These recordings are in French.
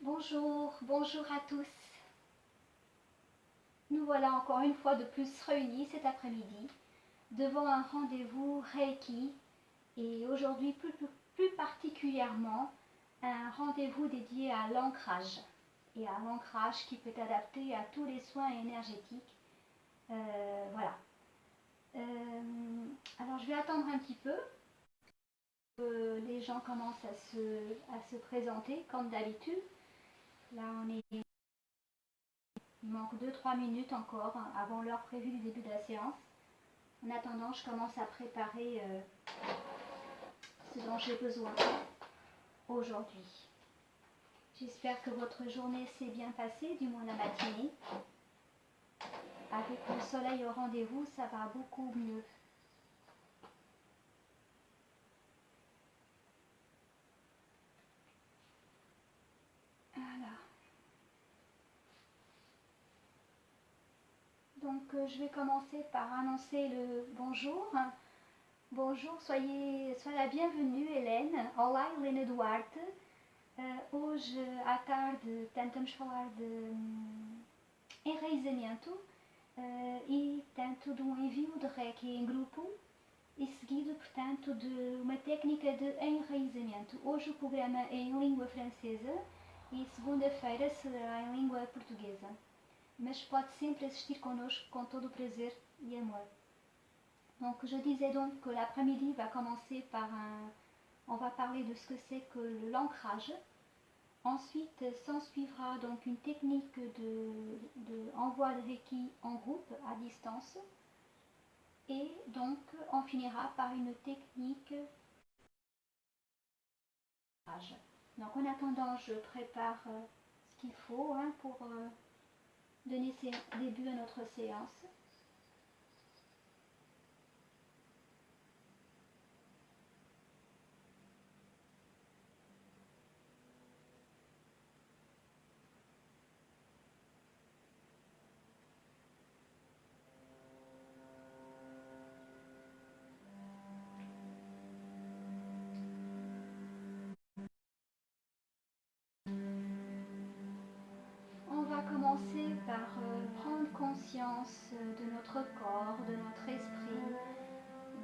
Bonjour, bonjour à tous. Nous voilà encore une fois de plus réunis cet après-midi devant un rendez-vous Reiki et aujourd'hui plus particulièrement un rendez-vous dédié à l'ancrage et à l'ancrage qui peut adapter à tous les soins énergétiques. Voilà. Alors je vais attendre un petit peu. Les gens commencent à se présenter comme d'habitude. Là on est Il manque 2-3 minutes encore avant l'heure prévue du début de la séance. En attendant, je commence à préparer ce dont j'ai besoin aujourd'hui. J'espère que votre journée s'est bien passée, du moins la matinée. Avec le soleil au rendez-vous, ça va beaucoup mieux. Voilà. Donc je vais commencer par annoncer le bonjour. Bonjour, soyez la bienvenue, Helene. Olá, Helena Duarte. Hoje à tarde tentamos falar de enraizamento e, tanto de um envio de Reiki em grupo e seguido, portanto, de uma técnica de enraizamento. Hoje o programa é em língua francesa e segunda-feira será em língua portuguesa. Mas pode sempre assistir connosco com todo o prazer et amor. Donc je disais donc que l'après-midi va commencer par on va parler de ce que c'est que l'ancrage. Ensuite s'ensuivra donc une technique de envoi de Reiki en groupe à distance. Et donc on finira par une technique. Donc en attendant, je prépare ce qu'il faut pour donner début à notre séance. On va commencer par prendre conscience de notre corps, de notre esprit,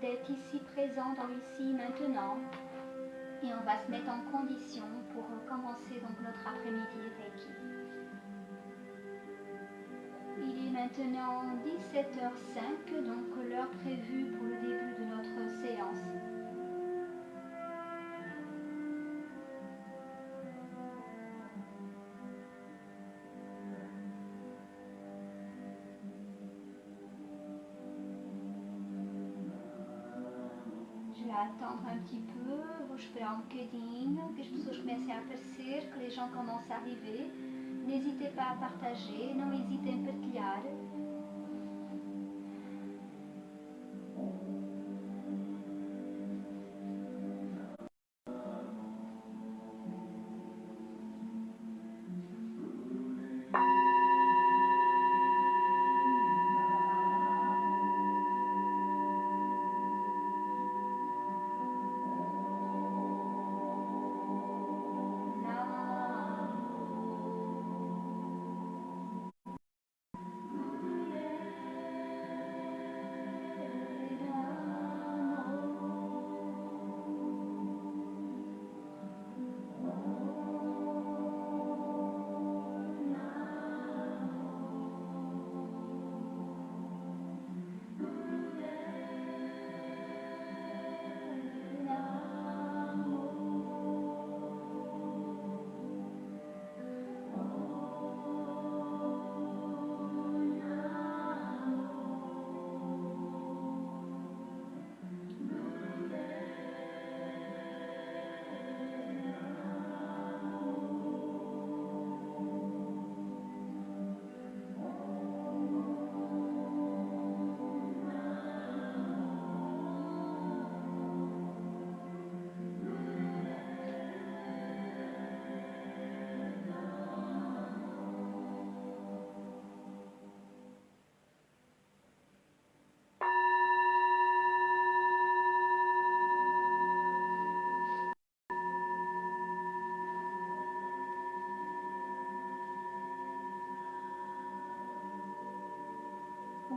d'être ici présent dans l'ici maintenant. Et on va se mettre en condition pour commencer donc notre après-midi Reiki. Il est maintenant 17h05, donc l'heure prévue pour le début de notre séance. Je vais attendre un petit peu, vou esperar bocadinho, que as pessoas comecem a aparecer, que les gens commencent à arriver. N'hésitez pas à partager, não hesitem em partilhar.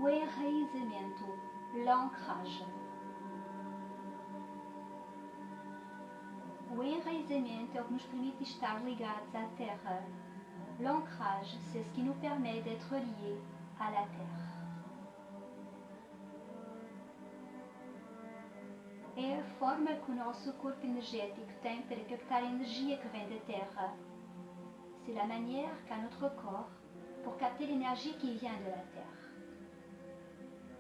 o enraizamento, l'ancrage. O enraizamento é o que nos permite estar ligados à Terra. L'ancrage, c'est ce qui nous permet d'être liés à la Terre. É a forma que o nosso corpo energético tem para captar a energia que vem da Terra. C'est la manière qu'a notre corps pour capter l'énergie qui vient de la Terre,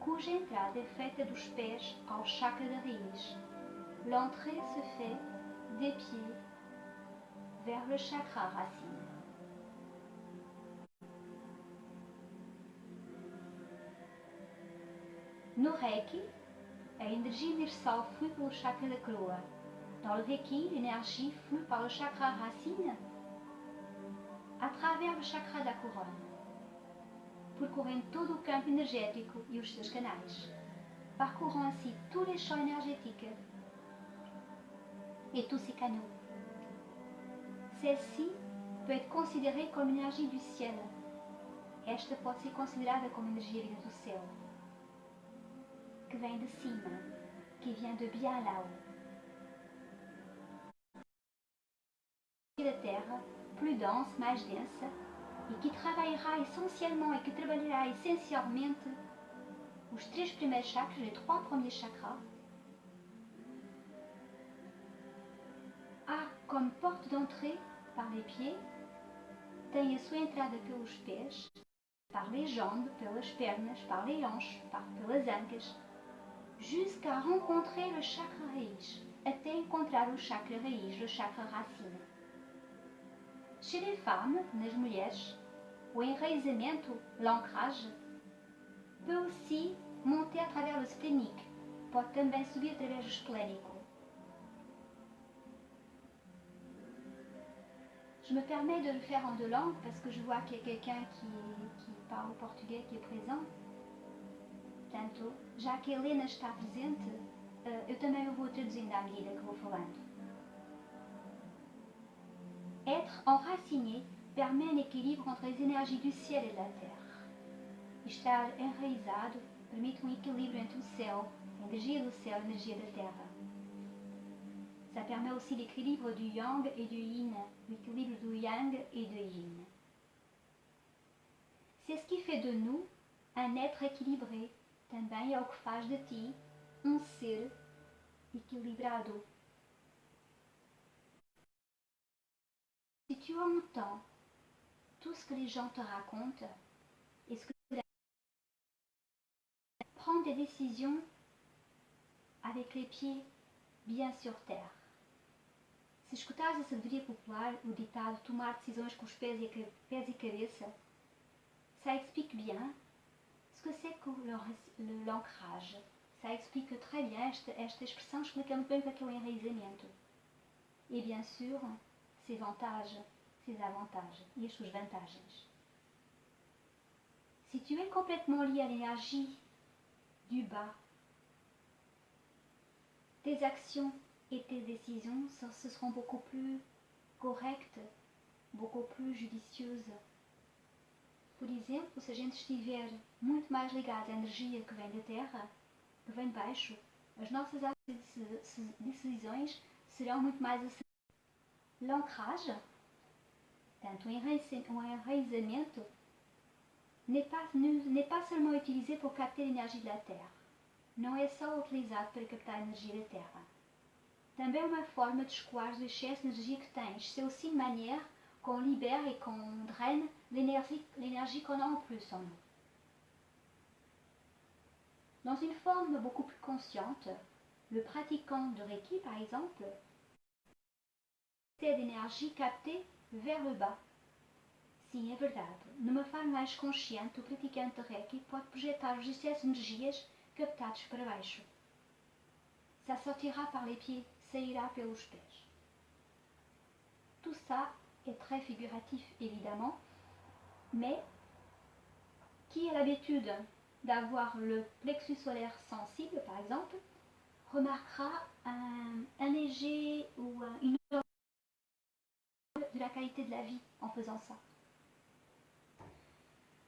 cuja entrada é feita dos pés ao chakra da raiz. L'entrée se fait des pieds vers le chakra racine. No Reiki, a énergie universelle flue pelo chakra da coroa. Dans le Reiki, l'énergie flue par le chakra racine à travers le chakra da couronne, percorrendo todo o campo energético e os seus canais, parcourant ainsi tous les champs énergétiques et tous ses canaux. Celle-ci peut être considérée comme énergie du ciel. Esta pode ser considerada como energia vinda do céu, que vem de cima, que vient de bien là-haut. Da Terra, plus dense, mais densa, e que trabalhará essenciellement et que trabalhará essencialmente os 3 primeiros chakras, les 3 premiers chakras, a como porte d'entrée par les pieds, tem a sua entrada pelos pés, par les jambes, pelas pernas, par les hanches, pelas ancas, jusqu'à rencontrer le chakra raiz, até encontrar o chakra raiz, le chakra racine. Chez les femmes, nas mulheres, o enraizamento, l'ancrage, peut aussi monter à travers le splénique, pode também subir através do esplénico. Je me permets de le faire en 2 langues parce que je vois qu'il y a quelqu'un qui parle português qui est présent. Portanto, já que a Helena está presente, eu também o vou traduzindo à medida que vou falando. Être enraciné permet un équilibre entre les énergies du ciel et de la terre. Estar enraizado permite equilíbrio entre o céu, a energia do céu e a energia da terra. Ça permet aussi l'équilibre du yang et du yin, l'équilibre du yang et du yin. C'est ce qui fait de nous un être équilibré. Também é o que faz de ti ser equilibrado. Si tu entends tout ce que les gens te racontent et ce que tu prends des décisions avec les pieds bien sur terre. Se escutares a sabedoria popular, o ditado tomar decisões com os pés e cabeça, ça explique bien ce que c'est que l'ancrage. Ça explique très bien, esta expressão explica muito bem o que é o enraizamento. E bien sûr, ses vantages, ses avantages e as suas vantagens. Si tu es complètement lié à l'énergie du bas, tes actions et tes décisions ce seront beaucoup plus correctes, beaucoup plus judicieuses. Por exemplo, se a gente estiver muito mais ligado à energia que vem da Terra, que vem de baixo, as nossas decisões serão muito mais acertadas. L'ancrage, portanto, o enraizamento, n'est pas seulement utilisé pour capter l'énergie de la Terre. Não é só utilizado para captar a energia da Terra. Também é uma forma de escoar o excesso de energia que tens. C'est aussi une manière qu'on libère et qu'on draine l'énergie qu'on a en plus en nous. Dans une forme beaucoup plus consciente, le pratiquant de Reiki, par exemple, c'est d'énergie captée vers le bas. Sim, é verdade. Numa forma mais consciente, o praticante de Reiki pode projetar os excessos de energias captados para baixo. Ça sortira par les pieds, saira pelos pés. Tout ça est très figuratif, évidemment, mais qui a l'habitude d'avoir le plexus solaire sensible, par exemple, remarquera un léger ou une de la qualité de la vie en faisant ça.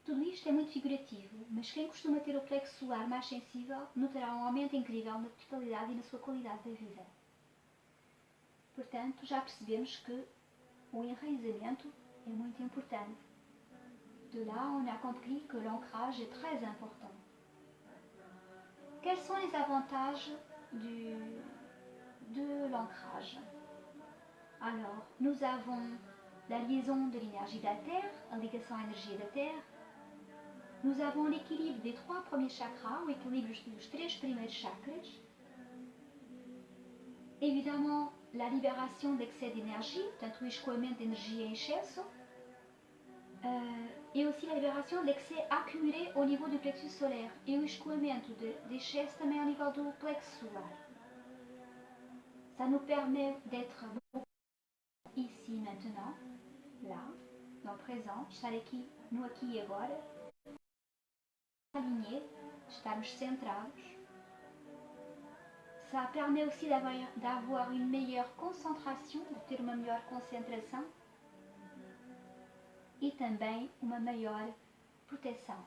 Tudo isto é muito figurativo, mas quem costuma ter o plexo solar mais sensível notará um aumento incrível na totalidade e na sua qualidade de vida. Portanto, já percebemos que o enraizamento est muito importante. De là, on a compris que l'ancrage est très important. Quels sont les avantages de l'ancrage? Alors, nous avons la liaison de l'énergie de la Terre, a ligação à energia da Terre. Nous avons l'équilibre des 3 premiers chakras, o équilibre dos 3 primeiros chakras. Évidemment, la libération d'excès d'énergie, portanto, o escoamento de energia em excesso. Et aussi la libération de l'excès accumulé au niveau du plexus solaire et o escoamento de excesso também ao nível do plexo solar. Ça nous permet d'être ici maintenant, là, dans le présent, estar aqui, no aqui e agora, alinhés, estarmos centrados. Ça permet aussi d'avoir une meilleure concentration, de ter uma melhor concentração e também uma maior proteção.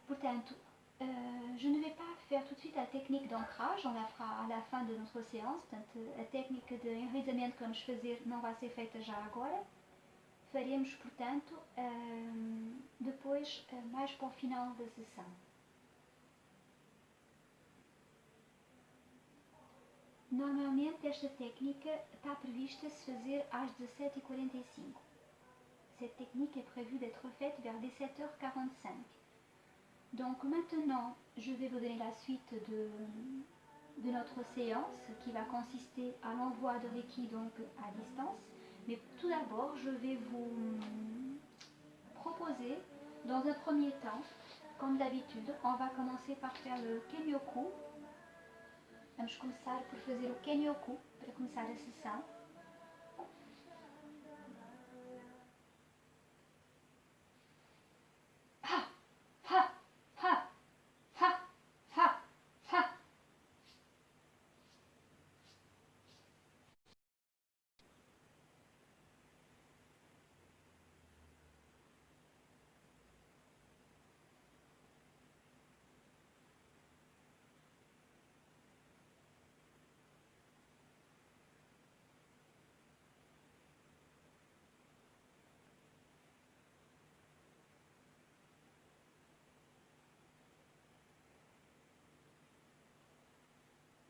Portanto, je ne vais pas faire tout de suite la technique d'ancrage, on la fera à la fin de notre séance. Portanto, a técnica de enraizamento que vamos fazer não vai ser feita já agora. Faremos, portanto, depois, mais para o final da sessão. Normalmente esta técnica está prevista se fazer às 17h45. Cette technique est prévue d'être faite vers 17h45. Donc maintenant, je vais vous donner la suite de notre séance qui va consister à l'envoi de Reiki donc à distance. Mais tout d'abord, je vais vous proposer, dans un premier temps, comme d'habitude, on va commencer par faire le Kenyoku. Vamos começar por fazer o Kenyoku para começar a sessão. Ha! Ha! Ha! Ha! Ha! Ha!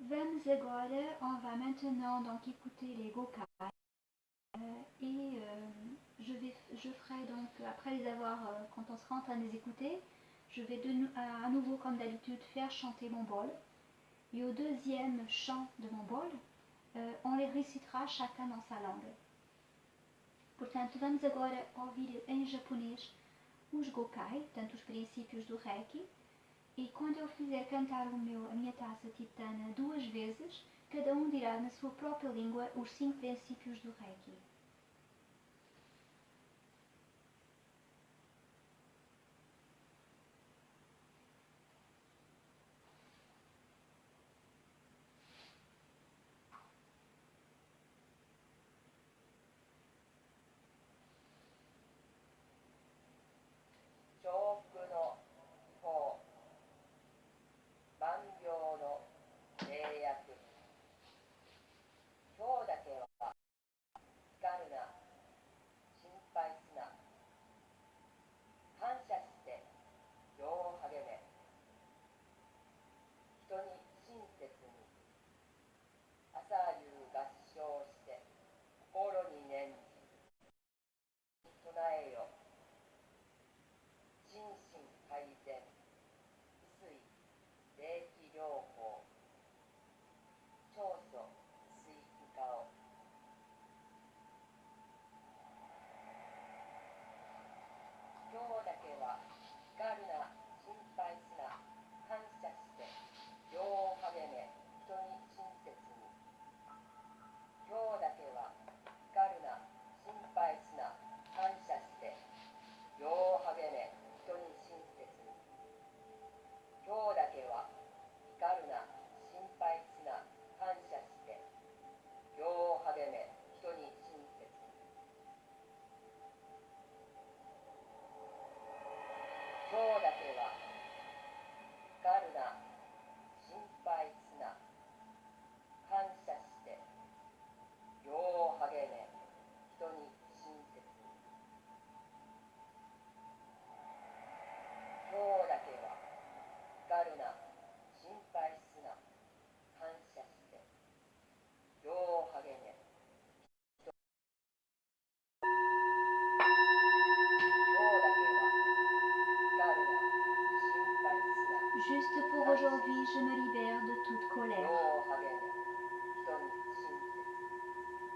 Vamos agora, on va maintenant donc écouter les Gokai et je ferai donc, après les avoir, quand on sera en train de les écouter, je vais à nouveau comme d'habitude faire chanter mon bol et au deuxième chant de mon bol, on les récitera chacun dans sa langue. Portanto, vamos agora ouvir em japonês os Gokai, portanto os princípios do Reiki. E quando eu fizer cantar a minha taça tibetana 2 vezes, cada um dirá na sua própria língua os 5 princípios do Reiki.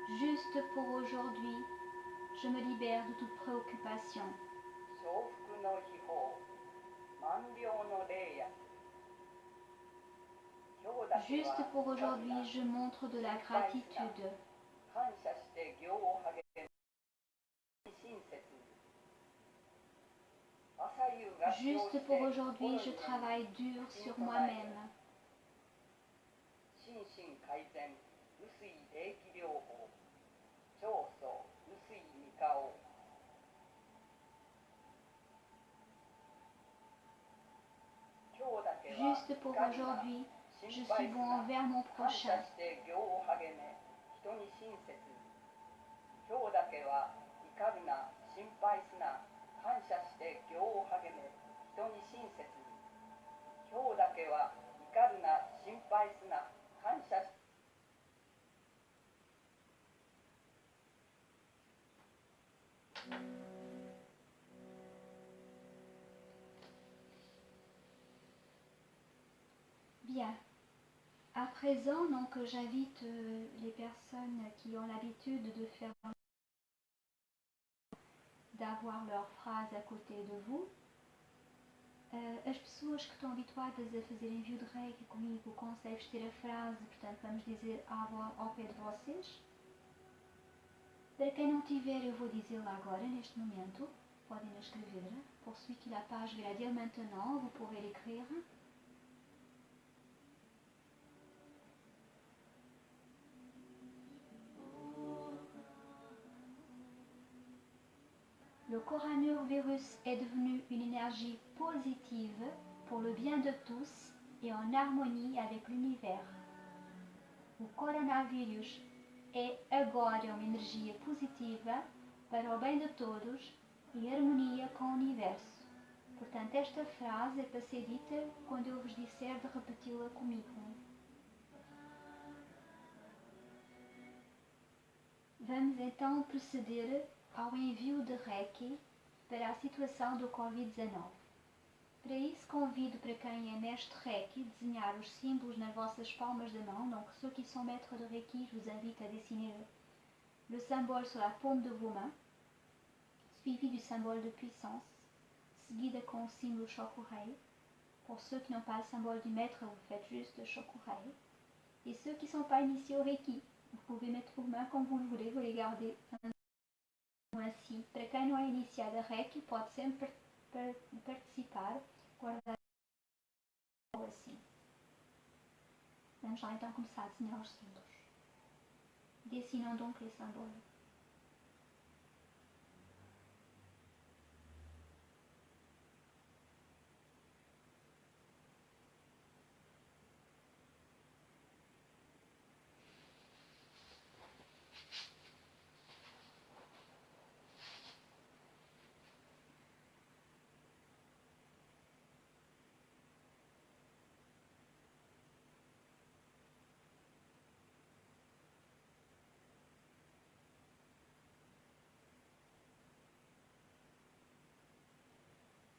Juste pour aujourd'hui, je me libère de toute préoccupation. Juste pour aujourd'hui, je montre de la gratitude. Juste pour aujourd'hui, je travaille dur sur moi-même. Juste pour aujourd'hui, je suis bon envers mon prochain. Bien. À présent, donc, j'invite les personnes qui ont l'habitude de faire d'avoir leurs phrases à côté de vous. As pessoas que estão habituadas a fazer envio de reiki comigo, consegues ter a frase, portanto, vamos dizer ao pé de vocês. Para quem não tiver, eu vou dizê-la agora, neste momento. Podem la escrever. Pour celui qui l'a pas, je vais la dire maintenant, vous pourrez l'écrire. Le coronavirus est devenu une énergie positive pour le bien de tous et en harmonie avec l'univers. O coronavírus é agora uma energia positiva para o bem de todos e harmonia com o universo. Portanto, esta frase é para ser dita quando eu vos disser de repeti-la comigo. Vamos então proceder ao envio de Reiki para a situação do Covid-19. Para isso, convido para quem é mestre Reiki desenhar os símbolos nas vossas palmas de mão. Donc, ceux qui sont maîtres de Reiki, je vous invite à dessiner le symbole sur la paume de vos mains, suivi du symbole de puissance, seguida com o símbolo Shokurei. Pour ceux qui n'ont pas le symbole du maître, vous faites juste Shokurei. Et ceux qui ne sont pas initiés au Reiki, vous pouvez mettre vos mains comme vous le voulez, vous les gardez assim. Para quem não é iniciado a Reiki, pode sempre participar, guardar assim. Vamos lá então começar a desenhar os símbolos. Dessinons donc les symboles.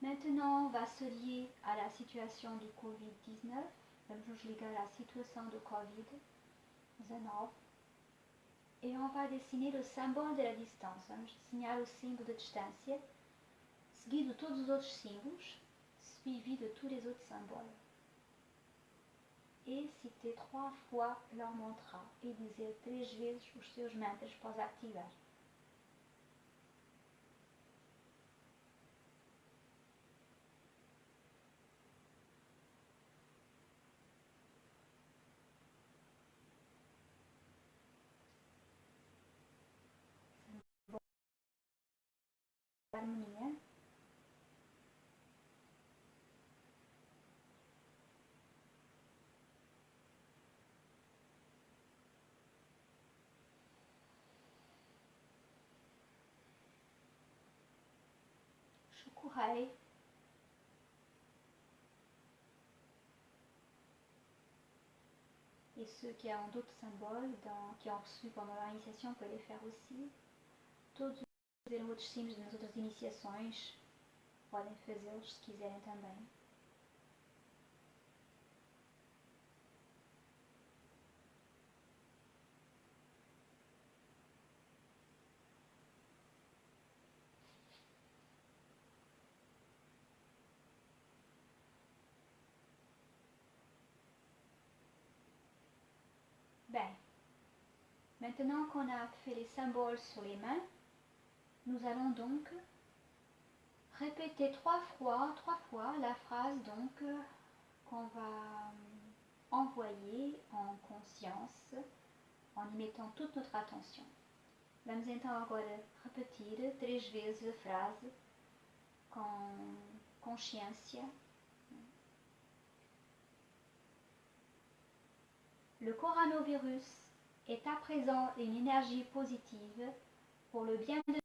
Maintenant, on va se lier à la situation du Covid-19. Vamos nos ligar à situação do Covid-19. Et on va dessiner le symbole de la distance. Vamos desenhar o símbolo de distância, seguido de todos os outros símbolos, suivi de tous les autres symboles. Et citer 3 fois leur mantra e dizer 3 vezes os seus mantras para os ativar. Harmonia. Shokurei. Et ceux qui ont d'autres symboles, qui ont reçu pendant leur initiation, peuvent les faire aussi. Todos os que fizeram outros símbolos nas outras iniciações podem fazê-los se quiserem também. Maintenant qu'on a fait les symboles sur les mains, nous allons donc répéter trois fois la phrase donc qu'on va envoyer en conscience en y mettant toute notre atenção. Vamos então agora repetir 3 vezes a frase com consciência. Le coronavirus est à présent une énergie positive pour le bien de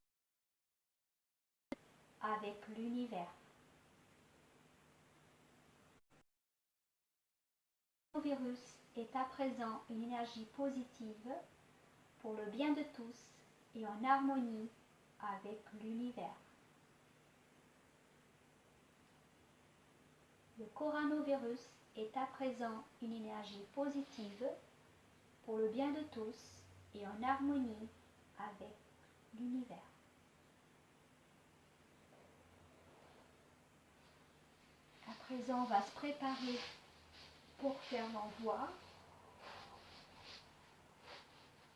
avec l'univers. Le coronavirus est à présent une énergie positive pour le bien de tous et en harmonie avec l'univers. Le coronavirus est à présent une énergie positive pour le bien de tous et en harmonie avec l'univers. À présent, on va se préparer pour faire l'envoi.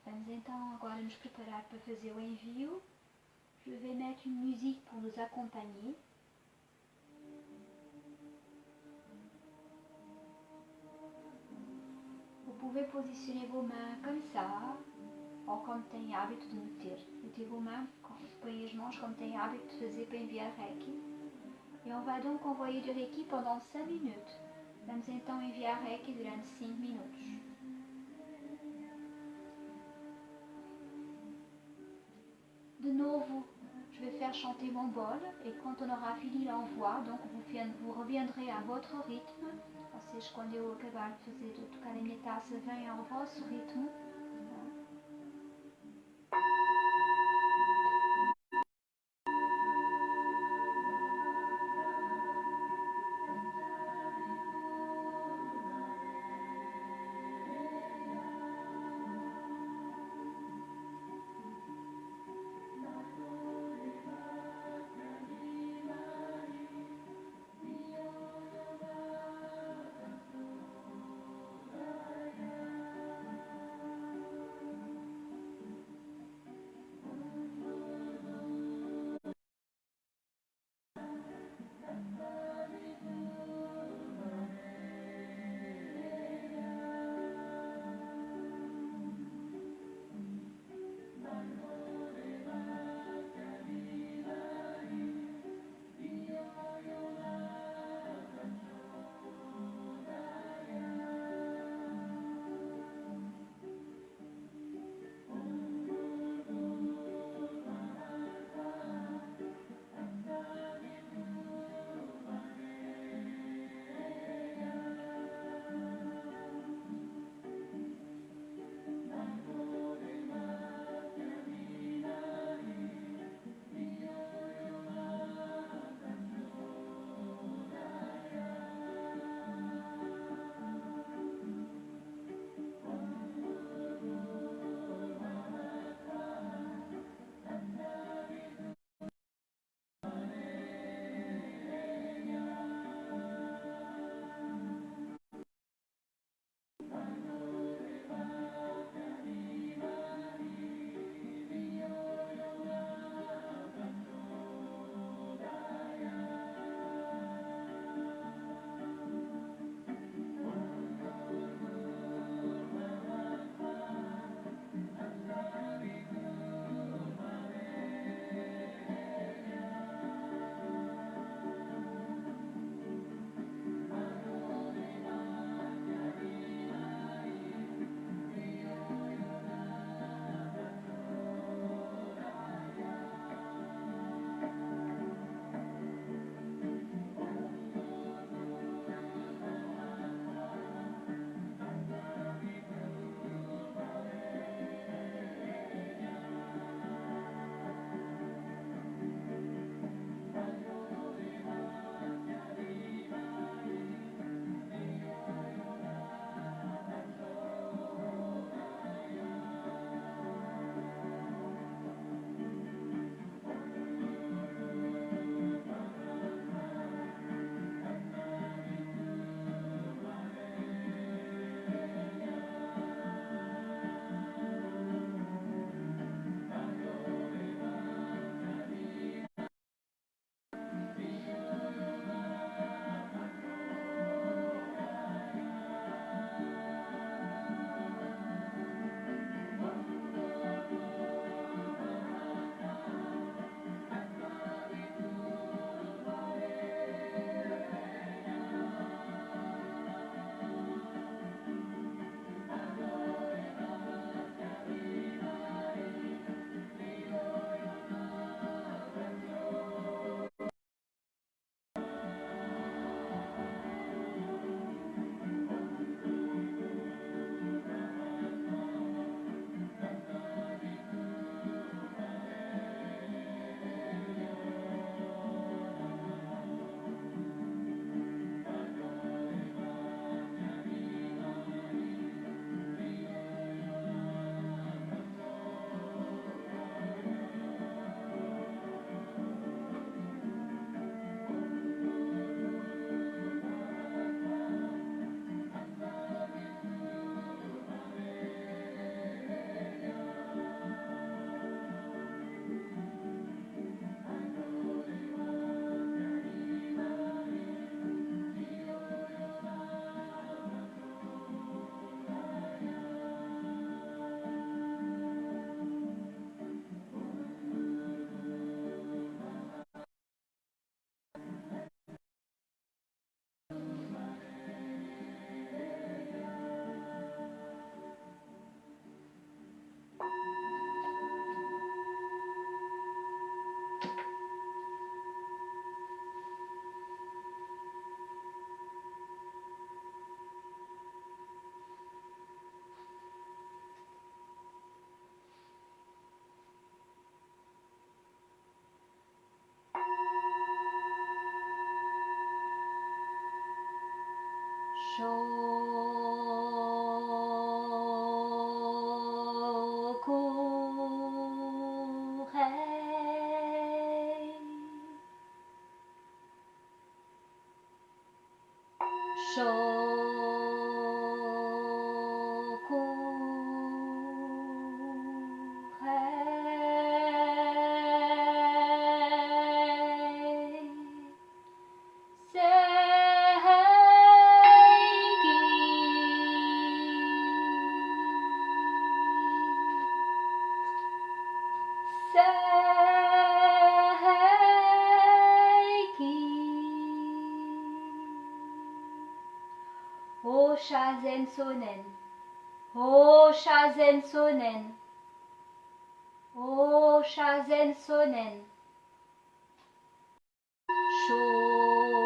Vamos então agora nos preparar para fazer o envio. Je vais mettre une musique pour nous accompagner. Vous pouvez positionner vos mains comme ça, ou comme tem hábito de meter. Mettez vos mains, põe as mãos como tem hábito de fazer para enviar Reiki. Et on va donc envoyer du Reiki pendant 5 minutes. Vamos então enviar Reiki durante 5 minutos. De nouveau, je vais faire chanter mon bol et quand on aura fini l'envoi, donc vous reviendrez à votre rythme. Vocês, quando eu acabar de tocar a minha taça, vêm ao vosso ritmo. Shazen sonen, O Shazen sonen, O Shazen sonen, Shoku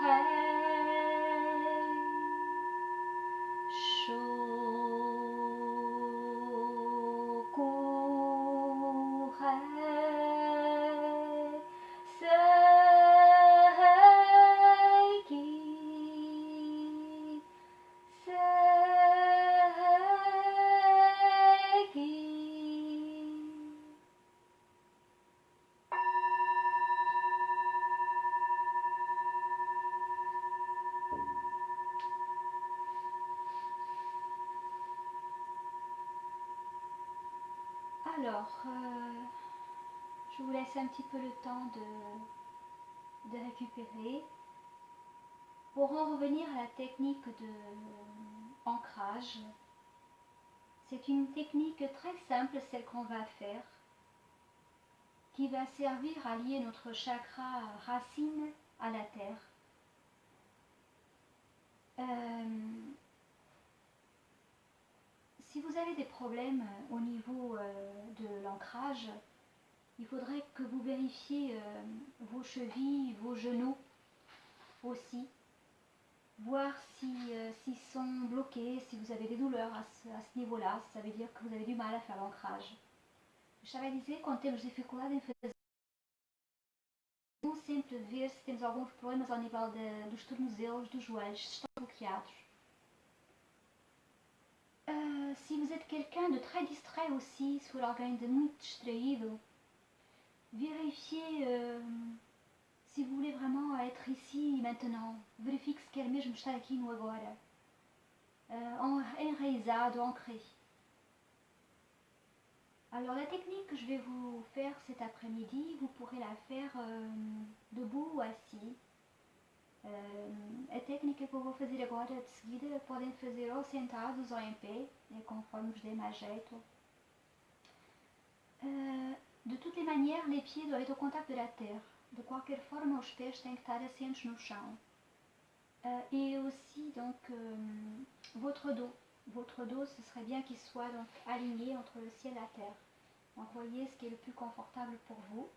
hai, Shoku hai, Seiki, Seiki. Alors, je vous laisse un petit peu le temps de récupérer. Pour en revenir à la technique de ancrage, c'est une technique très simple, celle qu'on va faire, qui va servir à lier notre chakra racine à la terre. Si vous avez des problèmes au niveau de l'ancrage, il faudrait que vous vérifiez vos chevilles, vos genoux aussi, voir s'ils sont bloqués, si vous avez des douleurs à ce niveau-là, ça veut dire que vous avez du mal à faire l'ancrage. Eu estava a dizer, quando temos dificuldade em fazer, vamos sempre ver se temos alguns problemas ao nível dos tornozelos, dos joelhos, se estão bloqueados. Si vous êtes quelqu'un de très distrait aussi, se for alguém de muito distraído, vérifiez si vous voulez vraiment être ici maintenant. Vérifiez que se quer mesmo estar aqui no agora. Enraizado, ancré. Alors la technique que je vais vous faire cet après-midi, vous pourrez la faire debout ou assis. A técnica que eu vou fazer agora de seguida podem fazer ou sentados ou em pé, conforme vos dê mais jeito. De toutes les manières, les pieds doivent être au contact de la terre. De qualquer forma, os pés têm que estar assentos no chão. Et aussi donc votre dos. Votre dos, ce serait bien qu'il soit donc aligné entre le ciel et la terre. Donc voyez ce qui est le plus confortable pour vous.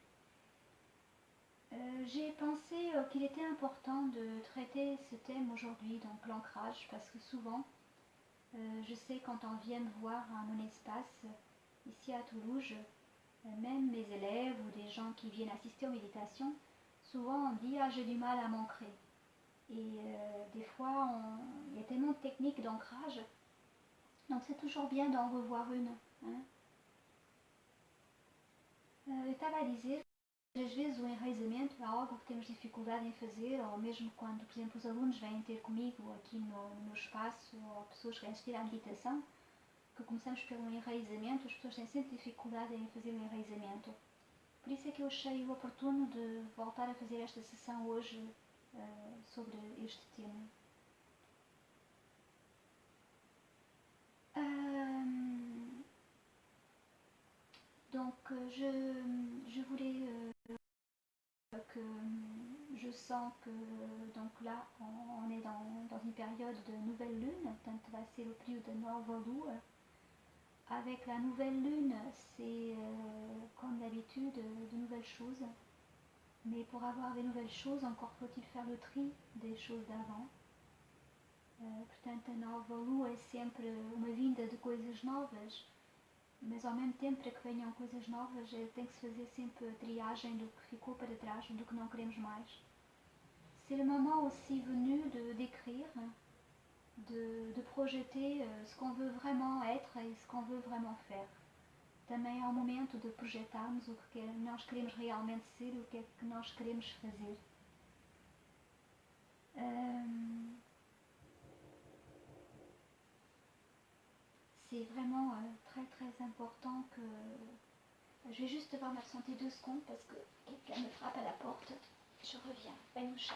J'ai pensé qu'il était important de traiter ce thème aujourd'hui, donc l'ancrage, parce que souvent, je sais quand on vient me voir à mon espace, ici à Toulouse, même mes élèves ou des gens qui viennent assister aux méditations, souvent on dit « Ah, j'ai du mal à m'ancrer ». Et des fois, il y a tellement de techniques d'ancrage, donc c'est toujours bien d'en revoir une. Hein. Eu estava a dizer que às vezes o enraizamento é algo que temos dificuldade em fazer, ou mesmo quando, por exemplo, os alunos vêm ter comigo aqui no meu espaço, ou pessoas que vêm assistir à meditação, que começamos pelo enraizamento, as pessoas têm sempre dificuldade em fazer o enraizamento. Por isso é que eu achei oportuno de voltar a fazer esta sessão hoje sobre este tema. Donc je voulais que je sens que donc là on est dans une période de nouvelle lune, portanto vai ser o período da nova lua. Avec la nouvelle lune, c'est comme d'habitude de nouvelles choses, mais pour avoir des nouvelles choses, encore faut-il faire le tri des choses d'avant. Portanto, a nova lua é sempre uma vinda de coisas novas, mas ao mesmo tempo, para que venham coisas novas, tem que se fazer sempre a triagem do que ficou para trás, do que não queremos mais. c'est le moment aussi venu d'écrire, de projeter ce qu'on veut vraiment être e ce qu'on veut vraiment faire. Também é um momento de projetarmos o que nós queremos realmente ser e o que é que nós queremos fazer. C'est vraiment très très important que... Je vais juste devoir m'absenter 2 secondes parce que quelqu'un me frappe à la porte. Je reviens. Bem no chá.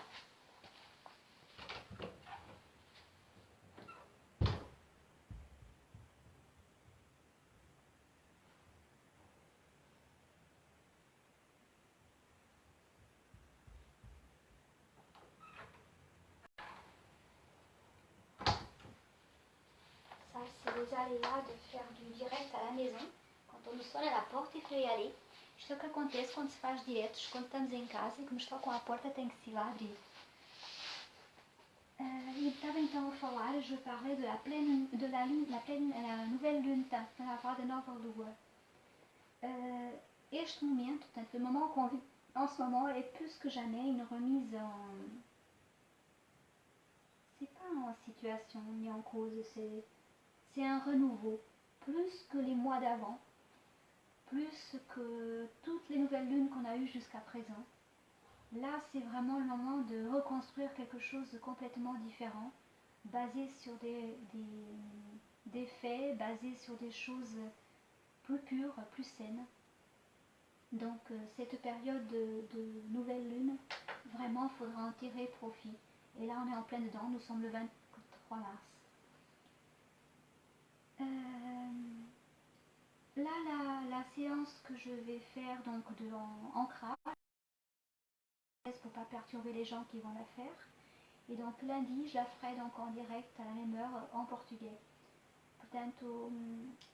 Ça, c'est les aléas de faire du direct à la maison. Quando nos sonna a porta e foi ali. Isto é o que acontece quando se faz diretos, quando estamos em casa e que nos tocam à porta tem que se ir lá abrir. E estava então a falar, je parlais de la nouvelle lune, portanto, a falar da nova lua. Este momento, portanto, le moment qu'on vit en ce moment est plus que jamais une remise en... C'est pas en situation ni en cause, c'est un renouveau. Plus que les mois d'avant, plus que toutes les nouvelles lunes qu'on a eues jusqu'à présent. Là, c'est vraiment le moment de reconstruire quelque chose de complètement différent, basé sur des faits, basé sur des choses plus pures, plus saines. Donc cette période de nouvelle lune, vraiment, il faudra en tirer profit. Et là, on est en plein dedans, nous sommes le 23 mars. Là, la séance que je vais faire donc en ancrage, pour ne pas perturber les gens qui vont la faire. E donc lundi, je la ferai donc en direct à la même heure en português. Portanto,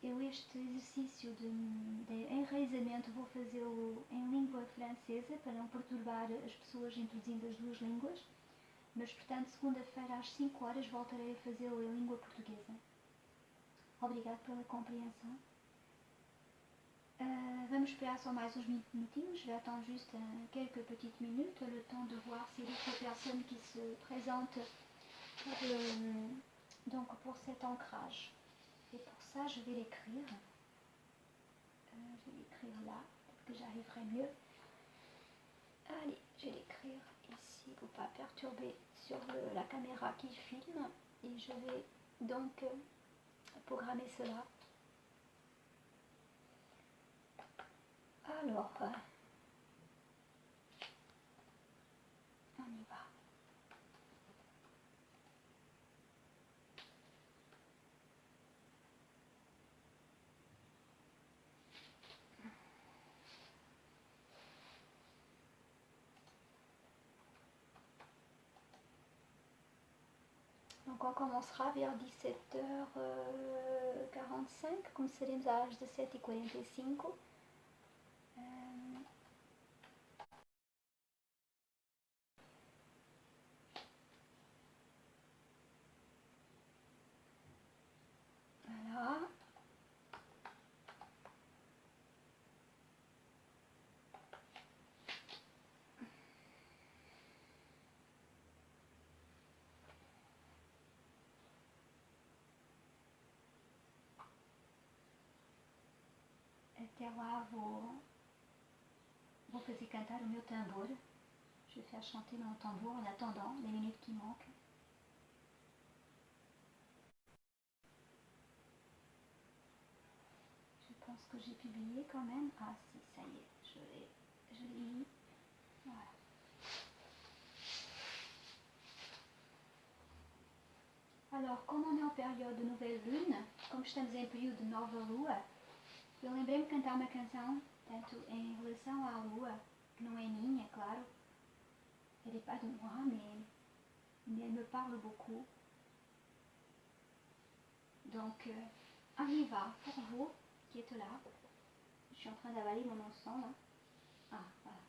eu este exercício de enraizamento vou fazê-lo em língua francesa para não perturbar as pessoas introduzindo as 2 línguas, mas portanto segunda-feira às 5 horas voltarei a fazê-lo em língua portuguesa. Obrigado pela compreensão. Vamos esperar só mais uns minutinhos, je vais attendre juste quelques petites minutes, le temps de voir s'il y a d'autres personnes qui se présentent pour cet ancrage. Et pour ça, je vais l'écrire. Je vais l'écrire là, peut-être que j'arriverai mieux. Allez, je vais l'écrire ici pour ne pas perturber sur la caméra qui filme. Et je vais donc programmer cela. Alors, on y va. Donc on commencera vers 17h45, começaremos às 17h45. Voilà. Até lá vou fazer cantar o meu tambor. Je vais faire chanter mon tambour en attendant les minutes qui manquent. Je pense que j'ai publié quand même. Ah si, ça y est, je l'ai mis. Voilà. Alors, como on est en période de nouvelle lune, como estamos em período de nova lua, eu lembrei-me de cantar uma canção, tanto em relação à lua, que não é minha, claro. Elle n'est pas de moi, mais elle me parle beaucoup. Donc, on y va pour vous qui êtes là. Je suis en train d'avaler mon encens là. Ah, voilà.